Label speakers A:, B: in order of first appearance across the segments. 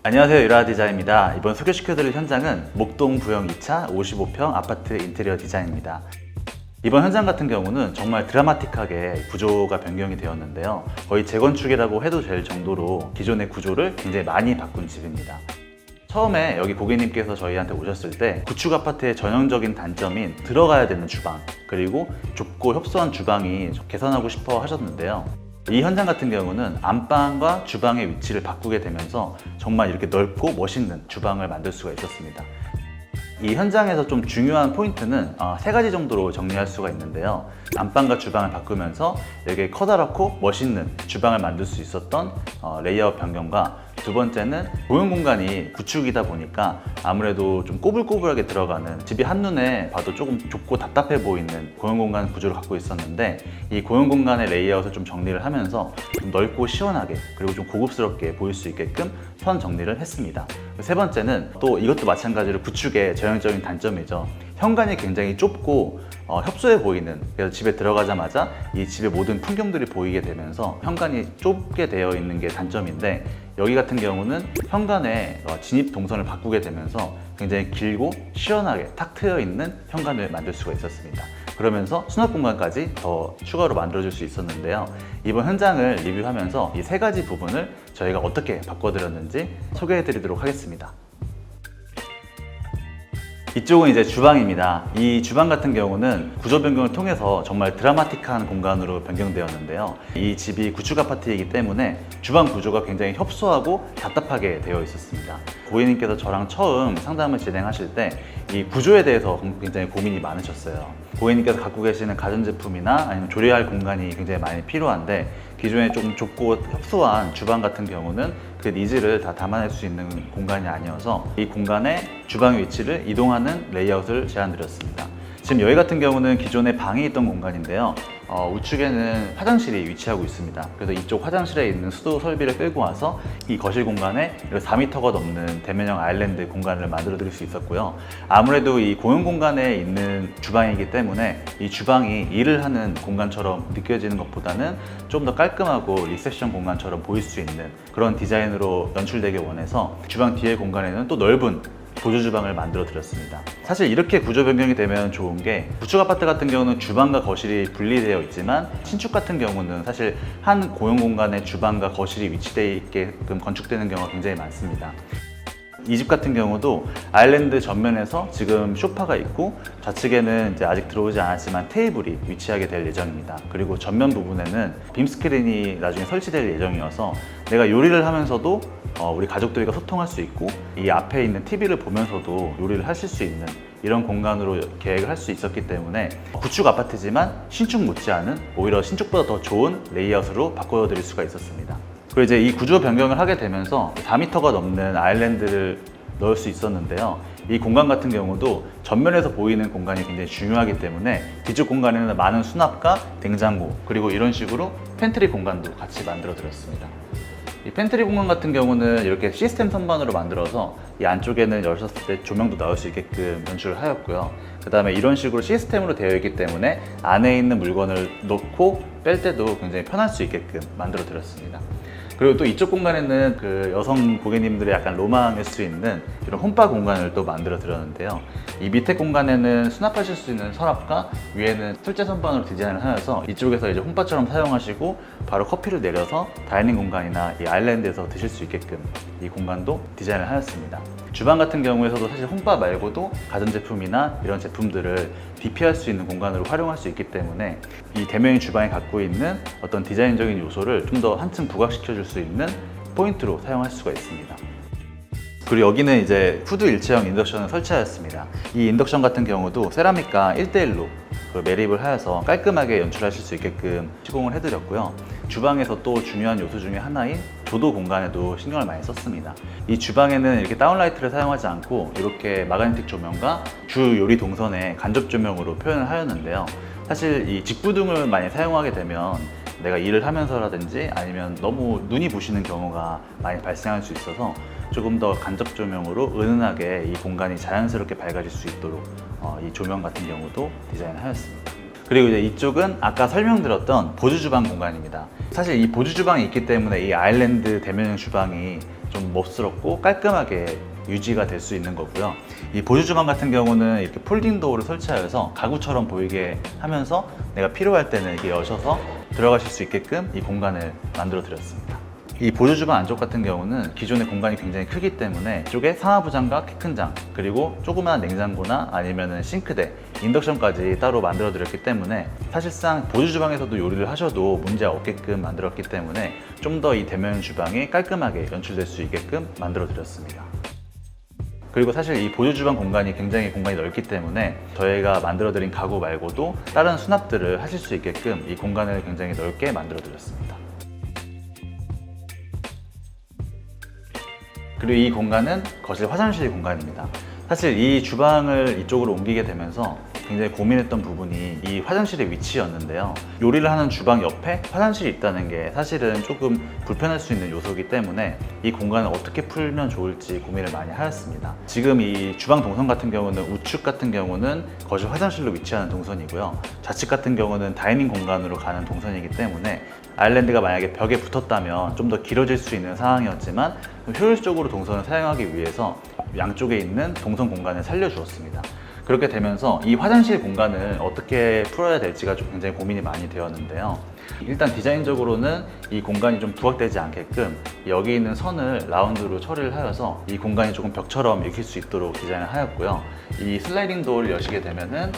A: 안녕하세요, 유라디자입니다. 이번 소개시켜드릴 현장은 목동 부영 2차 55평 아파트 인테리어 디자인입니다. 이번 현장 같은 경우는 정말 드라마틱하게 구조가 변경이 되었는데요. 거의 재건축이라고 해도 될 정도로 기존의 구조를 굉장히 많이 바꾼 집입니다. 처음에 여기 고객님께서 저희한테 오셨을 때 구축 아파트의 전형적인 단점인 들어가야 되는 주방, 그리고 좁고 협소한 주방이 개선하고 싶어 하셨는데요. 이 현장 같은 경우는 안방과 주방의 위치를 바꾸게 되면서 정말 이렇게 넓고 멋있는 주방을 만들 수가 있었습니다. 이 현장에서 좀 중요한 포인트는 세 가지 정도로 정리할 수가 있는데요. 안방과 주방을 바꾸면서 되게 커다랗고 멋있는 주방을 만들 수 있었던 레이아웃 변경과, 두 번째는 보용 공간이 구축이다 보니까 아무래도 좀 꼬불꼬불하게 들어가는, 집이 한눈에 봐도 조금 좁고 답답해 보이는 고용 공간 구조를 갖고 있었는데, 이 고용 공간의 레이아웃을 좀 정리를 하면서 좀 넓고 시원하게, 그리고 좀 고급스럽게 보일 수 있게끔 선 정리를 했습니다. 세 번째는 또 이것도 마찬가지로 구축의 전형적인 단점이죠. 현관이 굉장히 좁고 협소해 보이는, 그래서 집에 들어가자마자 이 집의 모든 풍경들이 보이게 되면서 현관이 좁게 되어 있는 게 단점인데, 여기 같은 경우는 현관의 진입 동선을 바꾸게 되면서 굉장히 길고 시원하게 탁 트여 있는 현관을 만들 수가 있었습니다. 그러면서 수납 공간까지 더 추가로 만들어줄 수 있었는데요. 이번 현장을 리뷰하면서 이 세 가지 부분을 저희가 어떻게 바꿔드렸는지 소개해드리도록 하겠습니다. 이쪽은 이제 주방입니다. 이 주방 같은 경우는 구조 변경을 통해서 정말 드라마틱한 공간으로 변경되었는데요. 이 집이 구축 아파트이기 때문에 주방 구조가 굉장히 협소하고 답답하게 되어 있었습니다. 고객님께서 저랑 처음 상담을 진행하실 때 이 구조에 대해서 굉장히 고민이 많으셨어요. 고객님께서 갖고 계시는 가전제품이나 아니면 조리할 공간이 굉장히 많이 필요한데, 기존에 좀 좁고 협소한 주방 같은 경우는 그 니즈를 다 담아낼 수 있는 공간이 아니어서 이 공간에 주방의 위치를 이동하는 레이아웃을 제안드렸습니다. 지금 여기 같은 경우는 기존에 방이 있던 공간인데요. 우측에는 화장실이 위치하고 있습니다. 그래서 이쪽 화장실에 있는 수도 설비를 끌고 와서 이 거실 공간에 4m가 넘는 대면형 아일랜드 공간을 만들어 드릴 수 있었고요. 아무래도 이 공용 공간에 있는 주방이기 때문에 이 주방이 일을 하는 공간처럼 느껴지는 것보다는 좀 더 깔끔하고 리셉션 공간처럼 보일 수 있는 그런 디자인으로 연출되길 원해서 주방 뒤에 공간에는 또 넓은 보조 주방을 만들어 드렸습니다. 사실 이렇게 구조 변경이 되면 좋은 게, 구축 아파트 같은 경우는 주방과 거실이 분리되어 있지만 신축 같은 경우는 사실 한 고용 공간에 주방과 거실이 위치되어 있게끔 건축되는 경우가 굉장히 많습니다. 이 집 같은 경우도 아일랜드 전면에서 지금 소파가 있고, 좌측에는 이제 아직 들어오지 않았지만 테이블이 위치하게 될 예정입니다. 그리고 전면 부분에는 빔 스크린이 나중에 설치될 예정이어서 내가 요리를 하면서도 우리 가족들과 소통할 수 있고, 이 앞에 있는 TV를 보면서도 요리를 하실 수 있는 이런 공간으로 계획을 할 수 있었기 때문에 구축 아파트지만 신축 못지않은, 오히려 신축보다 더 좋은 레이아웃으로 바꿔드릴 수가 있었습니다. 그리고 이제 이 구조 변경을 하게 되면서 4m가 넘는 아일랜드를 넣을 수 있었는데요. 이 공간 같은 경우도 전면에서 보이는 공간이 굉장히 중요하기 때문에 뒤쪽 공간에는 많은 수납과 냉장고, 그리고 이런 식으로 팬트리 공간도 같이 만들어 드렸습니다. 이 팬트리 공간 같은 경우는 이렇게 시스템 선반으로 만들어서 이 안쪽에는 열었을 때 조명도 나올 수 있게끔 연출을 하였고요. 그 다음에 이런 식으로 시스템으로 되어 있기 때문에 안에 있는 물건을 넣고 뺄 때도 굉장히 편할 수 있게끔 만들어 드렸습니다. 그리고 또 이쪽 공간에는 그 여성 고객님들의 약간 로망일 수 있는 이런 홈바 공간을 또 만들어 드렸는데요. 이 밑에 공간에는 수납하실 수 있는 서랍과 위에는 철제 선반으로 디자인을 하여서 이쪽에서 이제 홈바처럼 사용하시고 바로 커피를 내려서 다이닝 공간이나 이 아일랜드에서 드실 수 있게끔 이 공간도 디자인을 하였습니다. 주방 같은 경우에서도 사실 홈바 말고도 가전제품이나 이런 제품들을 DP할 수 있는 공간으로 활용할 수 있기 때문에 이 대면형 주방이 갖고 있는 어떤 디자인적인 요소를 좀 더 한층 부각시켜 줄 수 있는 포인트로 사용할 수가 있습니다. 그리고 여기는 이제 후드 일체형 인덕션을 설치하였습니다. 이 인덕션 같은 경우도 세라믹과 1대1로 매립을 하여서 깔끔하게 연출하실 수 있게끔 시공을 해드렸고요. 주방에서 또 중요한 요소 중에 하나인 조도 공간에도 신경을 많이 썼습니다. 이 주방에는 이렇게 다운라이트를 사용하지 않고 이렇게 마그네틱 조명과 주 요리 동선에 간접 조명으로 표현을 하였는데요. 사실 이 직구등을 많이 사용하게 되면 내가 일을 하면서라든지 아니면 너무 눈이 부시는 경우가 많이 발생할 수 있어서 조금 더 간접 조명으로 은은하게 이 공간이 자연스럽게 밝아질 수 있도록 이 조명 같은 경우도 디자인을 하였습니다. 그리고 이제 이쪽은 아까 설명드렸던 보조 주방 공간입니다. 사실 이 보조 주방이 있기 때문에 이 아일랜드 대면형 주방이 좀 멋스럽고 깔끔하게 유지가 될 수 있는 거고요. 이 보조 주방 같은 경우는 이렇게 폴딩 도어를 설치하여서 가구처럼 보이게 하면서 내가 필요할 때는 이렇게 여셔서 들어가실 수 있게끔 이 공간을 만들어 드렸습니다. 이 보조 주방 안쪽 같은 경우는 기존의 공간이 굉장히 크기 때문에 이쪽에 상하부장과 키큰장, 그리고 조그마한 냉장고나 아니면은 싱크대, 인덕션까지 따로 만들어 드렸기 때문에 사실상 보조 주방에서도 요리를 하셔도 문제 없게끔 만들었기 때문에 좀 더 이 대면 주방이 깔끔하게 연출될 수 있게끔 만들어 드렸습니다. 그리고 사실 이 보조 주방 공간이 굉장히 공간이 넓기 때문에 저희가 만들어 드린 가구 말고도 다른 수납들을 하실 수 있게끔 이 공간을 굉장히 넓게 만들어 드렸습니다. 그리고 이 공간은 거실 화장실 공간입니다. 사실 이 주방을 이쪽으로 옮기게 되면서 굉장히 고민했던 부분이 이 화장실의 위치였는데요. 요리를 하는 주방 옆에 화장실이 있다는 게 사실은 조금 불편할 수 있는 요소이기 때문에 이 공간을 어떻게 풀면 좋을지 고민을 많이 하였습니다. 지금 이 주방 동선 같은 경우는 우측 같은 경우는 거실 화장실로 위치하는 동선이고요. 좌측 같은 경우는 다이닝 공간으로 가는 동선이기 때문에 아일랜드가 만약에 벽에 붙었다면 좀 더 길어질 수 있는 상황이었지만 효율적으로 동선을 사용하기 위해서 양쪽에 있는 동선 공간을 살려주었습니다. 그렇게 되면서 이 화장실 공간을 어떻게 풀어야 될지가 좀 굉장히 고민이 많이 되었는데요. 일단 디자인적으로는 이 공간이 좀 부각되지 않게끔 여기 있는 선을 라운드로 처리를 하여서 이 공간이 조금 벽처럼 읽힐 수 있도록 디자인을 하였고요. 이 슬라이딩 도어를 여시게 되면은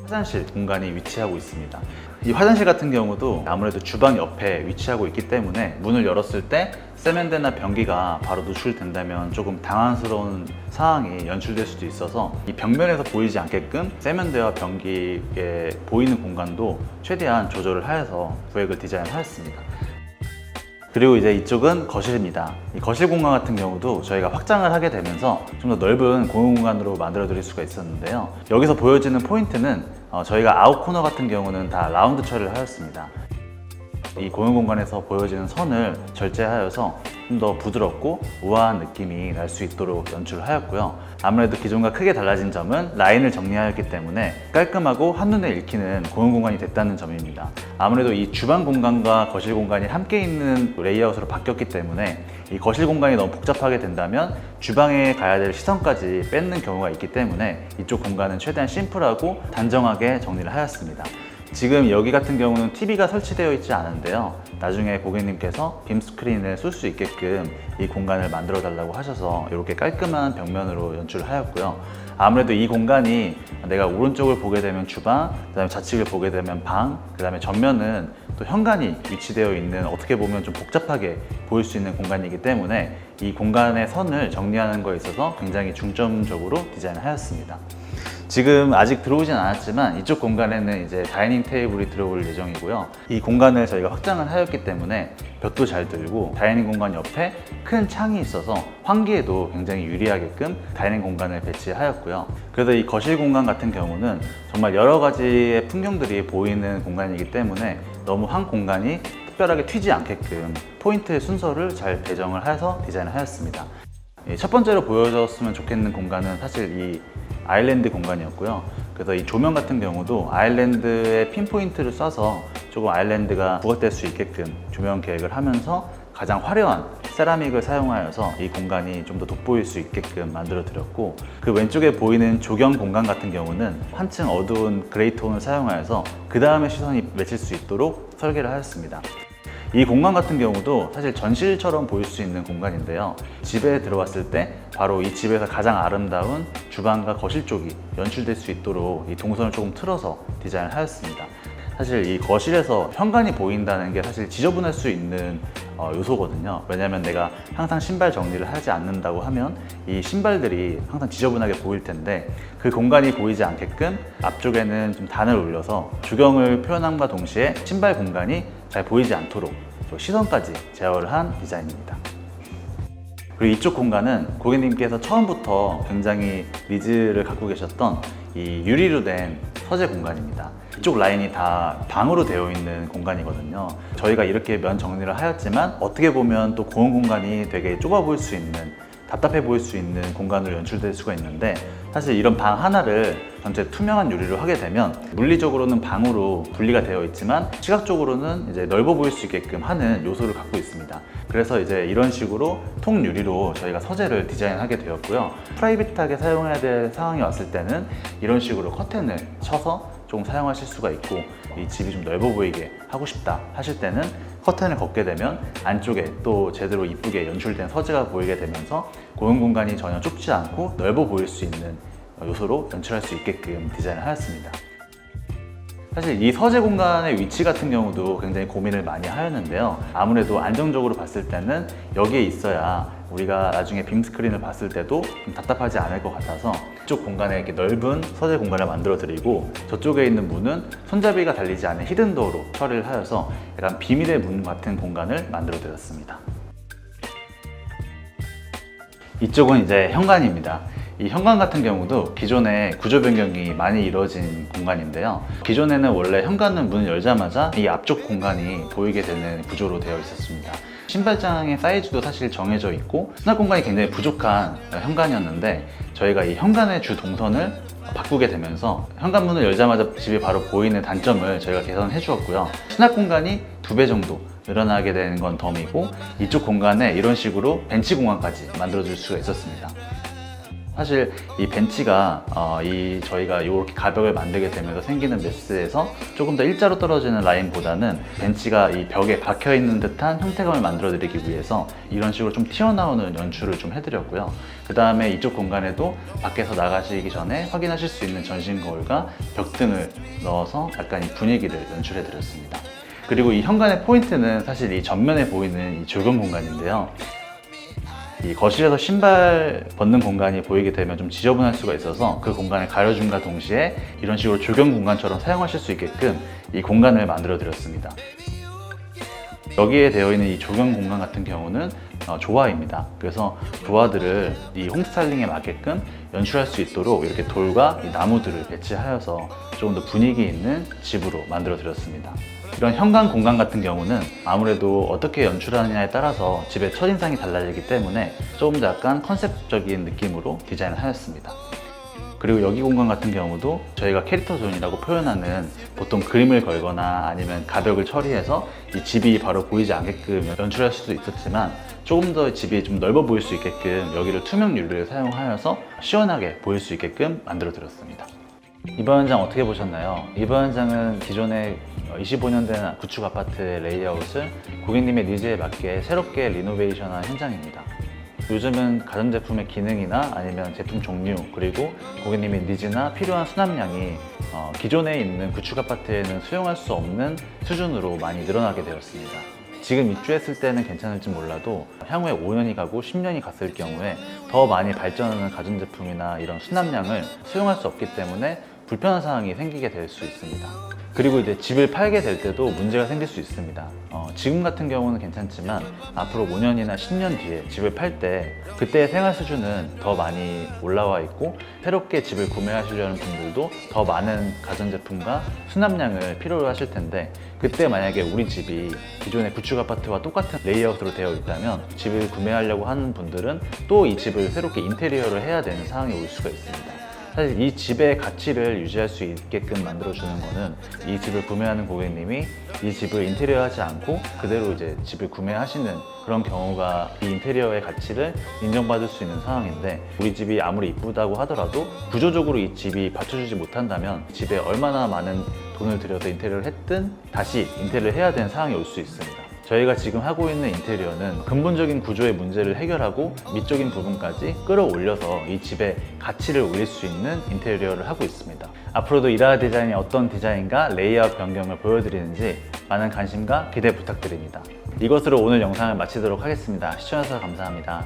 A: 화장실 공간이 위치하고 있습니다. 이 화장실 같은 경우도 아무래도 주방 옆에 위치하고 있기 때문에 문을 열었을 때 세면대나 변기가 바로 노출된다면 조금 당황스러운 상황이 연출될 수도 있어서 이 벽면에서 보이지 않게끔 세면대와 변기에 보이는 공간도 최대한 조절을 하여서 구획을 디자인하였습니다. 그리고 이제 이쪽은 거실입니다. 이 거실 공간 같은 경우도 저희가 확장을 하게 되면서 좀 더 넓은 공용 공간으로 만들어 드릴 수가 있었는데요. 여기서 보여지는 포인트는 저희가 아웃 코너 같은 경우는 다 라운드 처리를 하였습니다. 이 공용 공간에서 보여지는 선을 절제하여서 좀 더 부드럽고 우아한 느낌이 날 수 있도록 연출을 하였고요. 아무래도 기존과 크게 달라진 점은 라인을 정리하였기 때문에 깔끔하고 한눈에 읽히는 공용 공간이 됐다는 점입니다. 아무래도 이 주방 공간과 거실 공간이 함께 있는 레이아웃으로 바뀌었기 때문에 이 거실 공간이 너무 복잡하게 된다면 주방에 가야 될 시선까지 뺏는 경우가 있기 때문에 이쪽 공간은 최대한 심플하고 단정하게 정리를 하였습니다. 지금 여기 같은 경우는 TV가 설치되어 있지 않은데요. 나중에 고객님께서 빔 스크린을 쏠 수 있게끔 이 공간을 만들어 달라고 하셔서 이렇게 깔끔한 벽면으로 연출을 하였고요. 아무래도 이 공간이 내가 오른쪽을 보게 되면 주방, 그 다음에 좌측을 보게 되면 방, 그 다음에 전면은 또 현관이 위치되어 있는 어떻게 보면 좀 복잡하게 보일 수 있는 공간이기 때문에 이 공간의 선을 정리하는 거에 있어서 굉장히 중점적으로 디자인을 하였습니다. 지금 아직 들어오진 않았지만 이쪽 공간에는 이제 다이닝 테이블이 들어올 예정이고요. 이 공간을 저희가 확장을 하였기 때문에 볕도 잘 들고 다이닝 공간 옆에 큰 창이 있어서 환기에도 굉장히 유리하게끔 다이닝 공간을 배치하였고요. 그래서 이 거실 공간 같은 경우는 정말 여러 가지의 풍경들이 보이는 공간이기 때문에 너무 한 공간이 특별하게 튀지 않게끔 포인트의 순서를 잘 배정을 해서 디자인을 하였습니다. 첫 번째로 보여줬으면 좋겠는 공간은 사실 이 아일랜드 공간이었고요. 그래서 이 조명 같은 경우도 아일랜드에 핀포인트를 쏴서 조금 아일랜드가 부각될 수 있게끔 조명 계획을 하면서 가장 화려한 세라믹을 사용하여서 이 공간이 좀 더 돋보일 수 있게끔 만들어 드렸고, 그 왼쪽에 보이는 조경 공간 같은 경우는 한층 어두운 그레이 톤을 사용하여서 그 다음에 시선이 맺힐 수 있도록 설계를 하였습니다. 이 공간 같은 경우도 사실 전실처럼 보일 수 있는 공간인데요. 집에 들어왔을 때 바로 이 집에서 가장 아름다운 주방과 거실 쪽이 연출될 수 있도록 이 동선을 조금 틀어서 디자인을 하였습니다. 사실 이 거실에서 현관이 보인다는 게 사실 지저분할 수 있는 요소거든요. 왜냐면 내가 항상 신발 정리를 하지 않는다고 하면 이 신발들이 항상 지저분하게 보일 텐데, 그 공간이 보이지 않게끔 앞쪽에는 좀 단을 올려서 주경을 표현함과 동시에 신발 공간이 잘 보이지 않도록 시선까지 제어를 한 디자인입니다. 그리고 이쪽 공간은 고객님께서 처음부터 굉장히 니즈를 갖고 계셨던 이 유리로 된 서재 공간입니다. 이쪽 라인이 다 방으로 되어 있는 공간이거든요. 저희가 이렇게 면 정리를 하였지만 어떻게 보면 또 공용 공간이 되게 좁아 보일 수 있는 답답해 보일 수 있는 공간으로 연출될 수가 있는데, 사실 이런 방 하나를 전체 투명한 유리로 하게 되면 물리적으로는 방으로 분리가 되어 있지만 시각적으로는 이제 넓어 보일 수 있게끔 하는 요소를 갖고 있습니다. 그래서 이제 이런 식으로 통 유리로 저희가 서재를 디자인하게 되었고요. 프라이빗하게 사용해야 될 상황이 왔을 때는 이런 식으로 커튼을 쳐서 조금 사용하실 수가 있고, 이 집이 좀 넓어 보이게 하고 싶다 하실 때는 커튼을 걷게 되면 안쪽에 또 제대로 이쁘게 연출된 서재가 보이게 되면서 공용 공간이 전혀 좁지 않고 넓어 보일 수 있는 요소로 연출할 수 있게끔 디자인을 하였습니다. 사실 이 서재 공간의 위치 같은 경우도 굉장히 고민을 많이 하였는데요. 아무래도 안정적으로 봤을 때는 여기에 있어야 우리가 나중에 빔 스크린을 봤을 때도 좀 답답하지 않을 것 같아서 이쪽 공간에 이렇게 넓은 서재 공간을 만들어 드리고, 저쪽에 있는 문은 손잡이가 달리지 않은 히든도어로 처리를 하여서 약간 비밀의 문 같은 공간을 만들어 드렸습니다. 이쪽은 이제 현관입니다. 이 현관 같은 경우도 기존에 구조 변경이 많이 이루어진 공간인데요. 기존에는 원래 현관은 문을 열자마자 이 앞쪽 공간이 보이게 되는 구조로 되어 있었습니다. 신발장의 사이즈도 사실 정해져 있고 수납 공간이 굉장히 부족한 현관이었는데, 저희가 이 현관의 주 동선을 바꾸게 되면서 현관문을 열자마자 집이 바로 보이는 단점을 저희가 개선해 주었고요. 수납 공간이 2배 정도 늘어나게 되는 건 덤이고, 이쪽 공간에 이런 식으로 벤치 공간까지 만들어 줄 수가 있었습니다. 사실 이 벤치가 저희가 이렇게 가벽을 만들게 되면서 생기는 메스에서 조금 더 일자로 떨어지는 라인보다는 벤치가 이 벽에 박혀 있는 듯한 형태감을 만들어 드리기 위해서 이런 식으로 좀 튀어나오는 연출을 좀 해드렸고요. 그 다음에 이쪽 공간에도 밖에서 나가시기 전에 확인하실 수 있는 전신 거울과 벽등을 넣어서 약간 이 분위기를 연출해 드렸습니다. 그리고 이 현관의 포인트는 사실 이 전면에 보이는 이 조경 공간인데요. 이 거실에서 신발 벗는 공간이 보이게 되면 좀 지저분할 수가 있어서 그 공간을 가려줌과 동시에 이런 식으로 조경 공간처럼 사용하실 수 있게끔 이 공간을 만들어 드렸습니다. 여기에 되어 있는 이 조경 공간 같은 경우는 조화입니다. 그래서 조화들을 이 홈스타일링에 맞게끔 연출할 수 있도록 이렇게 돌과 이 나무들을 배치하여서 조금 더 분위기 있는 집으로 만들어 드렸습니다. 이런 현관 공간 같은 경우는 아무래도 어떻게 연출하느냐에 따라서 집의 첫인상이 달라지기 때문에 조금 더 약간 컨셉적인 느낌으로 디자인을 하였습니다. 그리고 여기 공간 같은 경우도 저희가 캐릭터 존이라고 표현하는, 보통 그림을 걸거나 아니면 가벽을 처리해서 이 집이 바로 보이지 않게끔 연출할 수도 있었지만, 조금 더 집이 좀 넓어 보일 수 있게끔 여기를 투명 유리를 사용하여서 시원하게 보일 수 있게끔 만들어 드렸습니다. 이번 현장 어떻게 보셨나요? 이번 현장은 기존에 25년 된 구축 아파트의 레이아웃을 고객님의 니즈에 맞게 새롭게 리노베이션한 현장입니다. 요즘은 가전제품의 기능이나 아니면 제품 종류, 그리고 고객님의 니즈나 필요한 수납량이 기존에 있는 구축 아파트에는 수용할 수 없는 수준으로 많이 늘어나게 되었습니다. 지금 입주했을 때는 괜찮을지 몰라도 향후에 5년이 가고 10년이 갔을 경우에 더 많이 발전하는 가전제품이나 이런 수납량을 수용할 수 없기 때문에 불편한 상황이 생기게 될 수 있습니다. 그리고 이제 집을 팔게 될 때도 문제가 생길 수 있습니다. 지금 같은 경우는 괜찮지만 앞으로 5년이나 10년 뒤에 집을 팔 때 그때의 생활 수준은 더 많이 올라와 있고, 새롭게 집을 구매하시려는 분들도 더 많은 가전제품과 수납량을 필요로 하실 텐데, 그때 만약에 우리 집이 기존의 구축 아파트와 똑같은 레이아웃으로 되어 있다면 집을 구매하려고 하는 분들은 또 이 집을 새롭게 인테리어를 해야 되는 상황이 올 수가 있습니다. 사실 이 집의 가치를 유지할 수 있게끔 만들어주는 거는 이 집을 구매하는 고객님이 이 집을 인테리어하지 않고 그대로 이제 집을 구매하시는 그런 경우가 이 인테리어의 가치를 인정받을 수 있는 상황인데, 우리 집이 아무리 이쁘다고 하더라도 구조적으로 이 집이 받쳐주지 못한다면 집에 얼마나 많은 돈을 들여서 인테리어를 했든 다시 인테리어를 해야 되는 상황이 올 수 있습니다. 저희가 지금 하고 있는 인테리어는 근본적인 구조의 문제를 해결하고 미적인 부분까지 끌어올려서 이 집의 가치를 올릴 수 있는 인테리어를 하고 있습니다. 앞으로도 이라하 디자인이 어떤 디자인과 레이아웃 변경을 보여드리는지 많은 관심과 기대 부탁드립니다. 이것으로 오늘 영상을 마치도록 하겠습니다. 시청해주셔서 감사합니다.